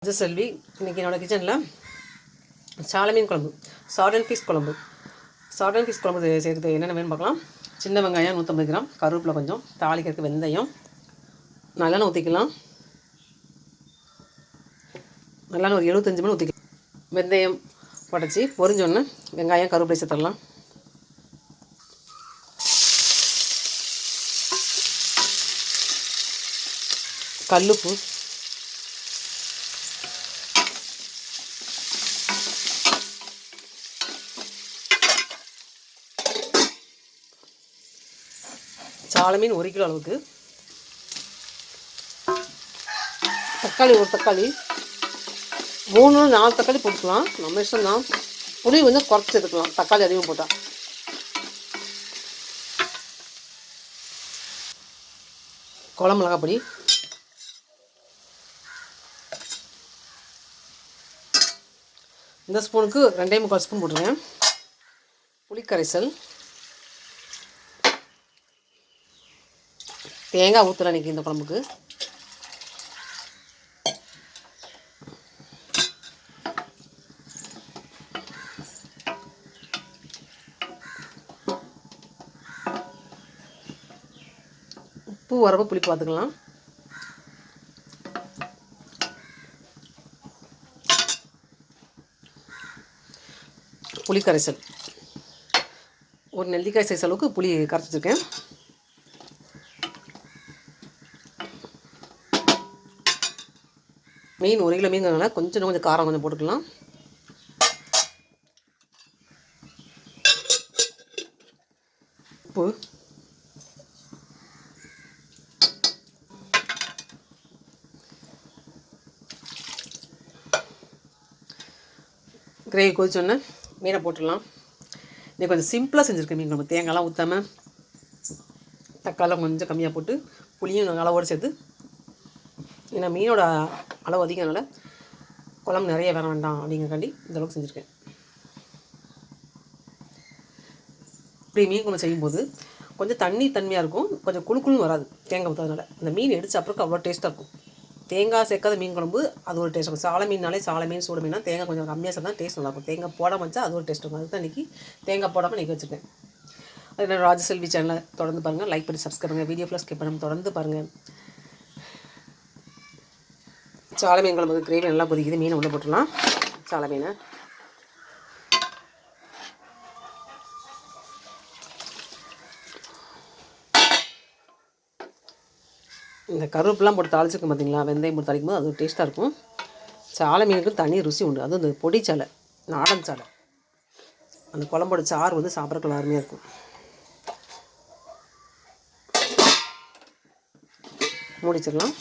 செல்வி இன்றைக்கி என்னோடய கிச்சனில் சால மீன் குழம்பு, சார்டன் ஃபிஷ் குழம்பு செய்கிறது என்னென்ன வேணும்னு பார்க்கலாம். சின்ன வெங்காயம் 150 கிராம், கருவேப்பிலை கொஞ்சம், தாளிக்கிறதுக்கு வெந்தயம், நல்லெண்ணெய் ஊற்றிக்கலாம். நல்லெண்ணெய் ஒரு 75 ml ஊற்றிக்கலாம். வெந்தயம் உடச்சி பொரிஞ்சோடனே வெங்காயம் கருவேப்பிலை சேர்த்துடலாம். கல்லுப்பு, சால மீன் 1 கிலோ அளவுக்கு, தக்காளி ஒரு தக்காளி, 3-4 தக்காளி போட்டுக்கலாம். நம்ம இஷ்டம் தான். புளி வந்து குறைச்சி எடுத்துக்கலாம் தக்காளி அதிகம் போட்டால். குழம்பு மிளகாய் பொடி, இந்த ஸ்பூனுக்கு 2.25 ஸ்பூன் போட்டுருங்க. புளிக்கரைசல், தேங்காய் ஊற்றுறேன் இன்றைக்கி இந்த குழம்புக்கு. உப்பு உரப்பு புளி பார்த்துக்கலாம். புளிக்கரைசல் ஒரு நெல்லிக்காய் சைஸ் அளவுக்கு புளி கரைச்சி வச்சுருக்கேன். மீன் 1 கிலோ மீன்கிறதுனால கொஞ்சம் காரம் கொஞ்சம் போட்டுக்கலாம். உப்பு, கிரேவி கொதிச்சோன்னே மீனை போட்டுடலாம். இன்றைக்கி கொஞ்சம் சிம்பிளாக செஞ்சுருக்கேன் மீன் குழம்பு. தேங்காய்லாம் ஊற்றாமல் தக்காளிலாம் கொஞ்சம் கம்மியாக போட்டு புளியும் அளவோடு சேர்த்து. ஏன்னா மீனோட அளவு அதிகனால குழம்பு நிறைய வேற வேண்டாம் அப்படிங்கிறக்காண்டி இந்தளவுக்கு செஞ்சுருக்கேன். இப்படி மீன் குழம்பு செய்யும்போது கொஞ்சம் தண்ணியாக இருக்கும், கொஞ்சம் குழுக்குன்னு வராது தேங்காய் ஊற்றாதனால. அந்த மீன் எடுத்து அப்புறம் அவ்வளோ டேஸ்ட்டாக இருக்கும். தேங்காய் சேர்க்காத மீன் குழம்பு அது ஒரு டேஸ்ட் இருக்கும். சால மீன்னாலே சால மீன் சூட மீனா தேங்காய் கொஞ்சம் கம்மியாக சேர்த்தா டேஸ்ட் நல்லாயிருக்கும். தேங்காய் போடாமல் வச்சா அது ஒரு டேஸ்ட் இருக்கும். அதுதான் இன்றைக்கி தேங்காய் போடாமல் இன்றைக்கி வச்சுருக்கேன். அது ராஜசெல்வி சேனலை தொடர்ந்து பாருங்கள், லைக் பண்ணி சப்ஸ்கிரைப் பண்ணுங்கள், வீடியோ ஃபுல்லாக ஸ்கிப் பண்ணாமல் தொடர்ந்து பாருங்கள். சால மீன் குழம்புக்கு கிரேவி நல்லா கொதிக்குது. மீனை உள்ளே போட்டுடலாம். சால மீனை இந்த கருவேப்பிலாம் போட்டு தாளிச்சிருக்கும் பார்த்தீங்களா, வெந்தயம் போட்டு தாளிக்கும் போது அது டேஸ்ட்டாக இருக்கும். சால மீனுக்கு தனி ருசி உண்டு. அதுவும் இந்த பொடி சாலை, நாடன் சாலை, அந்த குழம்போட சாறு வந்து சாப்பிட்றதுக்கு அருமையாக இருக்கும். மூடிச்சிடலாம்.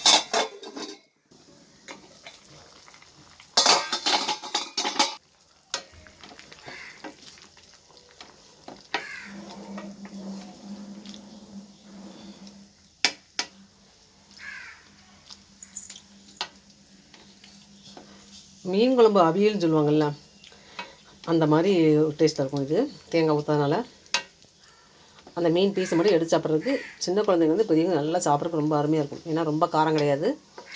மீன் குழம்பு அவியல்னு சொல்லுவாங்கள்ல, அந்த மாதிரி டேஸ்ட்டாக இருக்கும். இது தேங்காய் ஊற்றதுனால அந்த மீன் பீஸை மட்டும் எடுத்து சாப்பிட்றதுக்கு சின்ன குழந்தைங்க வந்து பெரியவங்க நல்லா சாப்பிட்றதுக்கு ரொம்ப அருமையாக இருக்கும். ஏன்னா ரொம்ப காரம் கிடையாது,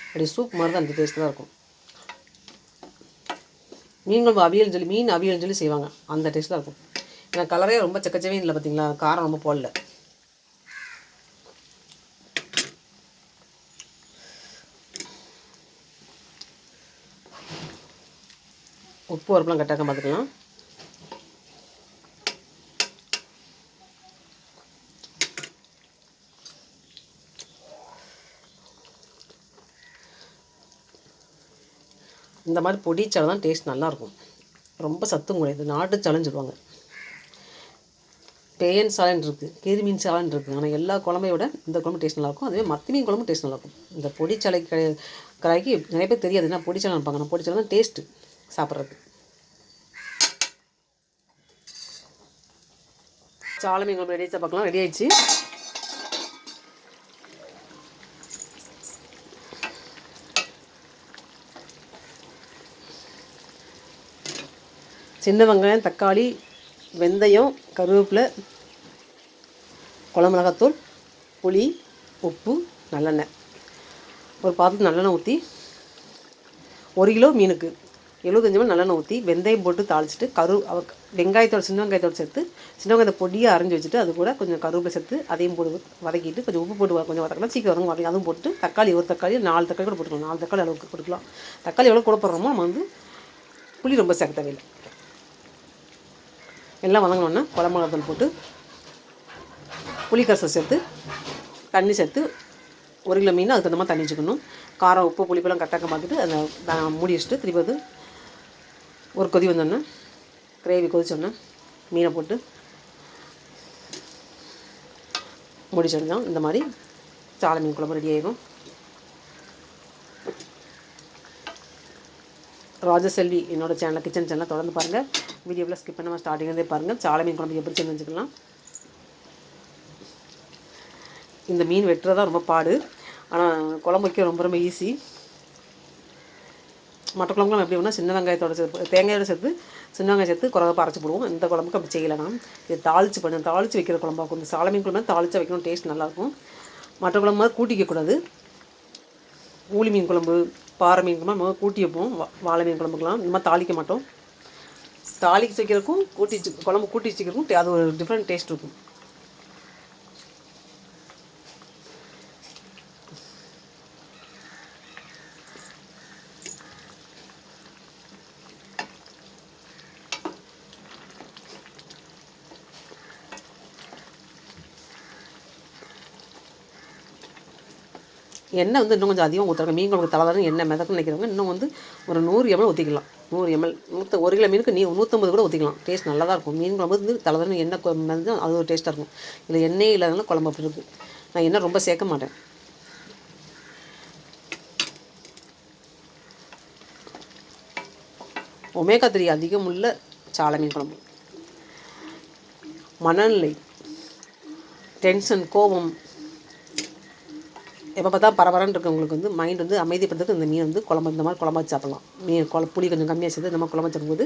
அப்படி சூப் மாதிரி தான் அந்த டேஸ்ட் தான் இருக்கும். மீன் குழம்பு அவியல்னு சொல்லி மீன் அவியல்னு சொல்லி செய்வாங்க, அந்த டேஸ்ட் தான் இருக்கும். ஏன்னா கலரே ரொம்ப சக்கச்சவே இல்லை பார்த்தீங்களா, காரம் ரொம்ப போடல. உப்பு உரப்புலாம் கட்டாக்க பார்த்துக்கலாம். இந்த மாதிரி பொடிச்சாலை தான் டேஸ்ட் நல்லாயிருக்கும். ரொம்ப சத்தும் கிடையாது. நாட்டு சாலைன்னு சொல்லுவாங்க. பேயன் சாலைன்னு இருக்குது, கீரிமீன் சாலைன்னு இருக்குது. ஆனால் எல்லா குழம்பையோட இந்த குழம்பு டேஸ்ட் நல்லாயிருக்கும். அதுவே மத்தி மீன் குழம்பு டேஸ்ட் நல்லாயிருக்கும். இந்த பொடிச்சாலை கடைக்கு நிறைய பேர் தெரியாது, ஏன்னா பொடிச்சாலை நினைப்பாங்க. ஆனால் பொடிச்சாலை தான் டேஸ்ட்டு சாப்பிட்றது. சாலை மீன் குழம்பு ரெடி ஆகிடுச்சா பார்க்கலாம். ரெடி ஆகிடுச்சு. சின்ன வெங்காயம், தக்காளி, வெந்தயம், கருவேப்பிலை, குழம்பு மிளகாத்தூள், புளி, உப்பு, நல்லெண்ணெய். ஒரு பாத்திரத்தில் நல்லெண்ணெய் ஊற்றி 1 கிலோ மீனுக்கு 75 ml நல்லெண்ணெய் ஊற்றி வெந்தயம் போட்டு தாளிச்சிட்டு வெங்காயத்தோட சின்ன வெங்காயத்தோடு சேர்த்து சின்ன வெங்காயத்தை பொடியாக அரைஞ்சி வச்சுட்டு அது கூட கொஞ்சம் கருவேப்பிலை சேர்த்து அதையும் போட்டு வதக்கிட்டு கொஞ்சம் உப்பு போட்டு கொஞ்சம் வதக்கலாம் சீக்கிரம் வதங்க அதுவும் போட்டு தக்காளி ஒரு தக்காளி 4 தக்காளி கூட போட்டுக்கலாம் 4 தக்காளி அளவுக்கு போட்டுக்கலாம். தக்காளி எவ்வளோ கூட போடுறோமோ நம்ம வந்து புளி ரொம்ப சேர்க்க தேவையில்லை. எல்லாம் வதங்கினோன்னா குழம்பு மிளகாத்தூள் போட்டு புளிக்கரசை சேர்த்து தண்ணி சேர்த்து 1 கிலோ மீன் அதுக்கு தகுந்த மாதிரி தண்ணி வச்சுக்கணும். காரம் உப்பு புளிப்பெல்லாம் கரெக்டாக பார்த்துட்டு அதை மூடி வச்சுட்டு திருப்பி வந்து ஒரு கொதி வந்தோன்னே கிரேவி கொதிச்சோன்னே மீனை போட்டு முடிச்சிருந்தோம். இந்த மாதிரி சாலை மீன் குழம்பு ரெடி ஆகிடும். ராஜசெல்வி என்னோடய சேனலில் கிச்சன் சேனலில் தொடர்ந்து பாருங்கள். வீடியோவில் ஸ்கிப் பண்ணாமல் ஸ்டார்டிங்லேருந்தே பாருங்கள். சாலை மீன் குழம்பு எப்படி செஞ்சுக்கலாம். இந்த மீன் வெட்டுறதா ரொம்ப பாடு, ஆனால் குழம்பு வைக்க ரொம்ப ரொம்ப ஈஸி. மற்ற குழம்புலாம் எப்படி வேணால் சின்ன வெங்காயத்தோட சேர்த்து தேங்காயோடு சேர்த்து சின்ன வெங்காயம் சேர்த்து குழம்பு அரைச்சி போடுவோம். இந்த குழம்புக்கு அப்படி செய்யலாம். இது தாளித்து வைக்கிற குழம்பாக்கும். இந்த சாலை மீன் குழம்பு தாளித்து வைக்கணும், டேஸ்ட் நல்லாயிருக்கும். மற்ற குழம்பு மாதிரி கூட்டிக்கக்கூடாது. ஊளி மீன் குழம்பு பாறை மீன் குழம்பு நம்ம கூட்டி வைப்போம். வாழை மீன் குழம்புக்கெலாம் இந்த மாதிரி தாளிக்க மாட்டோம். தாளிக்க வைக்கிறதுக்கும் குழம்பு கூட்டி வச்சுக்கிறதுக்கும் அது ஒரு டிஃப்ரெண்ட் டேஸ்ட் இருக்கும். எண்ணெய் வந்து இன்னும் கொஞ்சம் அதிகம் ஊற்றுறாங்க. மீன் குழம்புக்கு தலைவரம் எண்ணெய் மிதக்குன்னு நினைக்கிறவங்க இன்னும் வந்து ஒரு 100 ml ஊற்றிக்கலாம். 100 ml 1 கிலோ மீனுக்கு 150 கூட ஊற்றிக்கலாம். டேஸ்ட் நல்லா தான் இருக்கும். மீன் குழம்பு வந்து தலைவரம் எண்ணெய் மிதந்து அது ஒரு டேஸ்ட்டாக இருக்கும். இதில் எண்ணெய் இல்லாதனால குழம்பு அப்படி இருக்குது. நான் எண்ணெய் ரொம்ப சேர்க்க மாட்டேன். ஒமேகா 3 அதிகம் உள்ள சாலை மீன் குழம்பு. மனநிலை, டென்ஷன், கோபம் எப்போ பார்த்தா பரபரன்னு இருக்கவங்களுக்கு வந்து மைண்ட் வந்து அமைதிப்படுறதுக்கு இந்த மீன் வந்து இந்த மாதிரி குழம்பு வச்சு சாப்பிட்லாம். புளி கொஞ்சம் கம்மியாக சேர்த்து இந்த மாதிரி குழம்பு வச்சுருக்கும்போது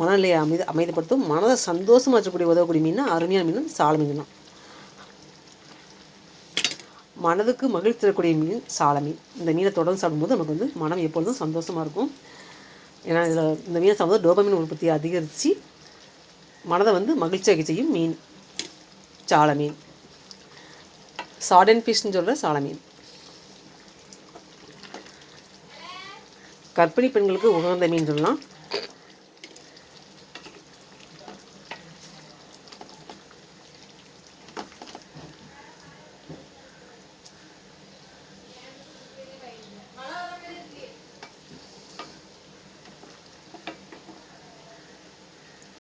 மனநிலையை அமைதிப்படுத்தும். மனதை சந்தோஷமாக வச்சக்கூடிய உதவக்கூடிய மீன் அருமையான மீன் சாலை மீன் தான். மனதுக்கு மகிழ்ச்சி தரக்கூடிய மீன் சாலை மீன். இந்த மீனை தொடர்ந்து சாப்பிடும்போது நமக்கு வந்து மனம் எப்பொழுதும் சந்தோஷமாக இருக்கும். ஏன்னா இந்த மீனை சாப்பிடும்போது டோபமின் உற்பத்தி அதிகரித்து மனதை வந்து மகிழ்ச்சியாக செய்யும் மீன் சாலை மீன். சார்டன் ஃபிஷ்னு சொல்கிற சாலை மீன். கர்ப்பிணி பெண்களுக்கு உகந்த மீன் சொல்லலாம்.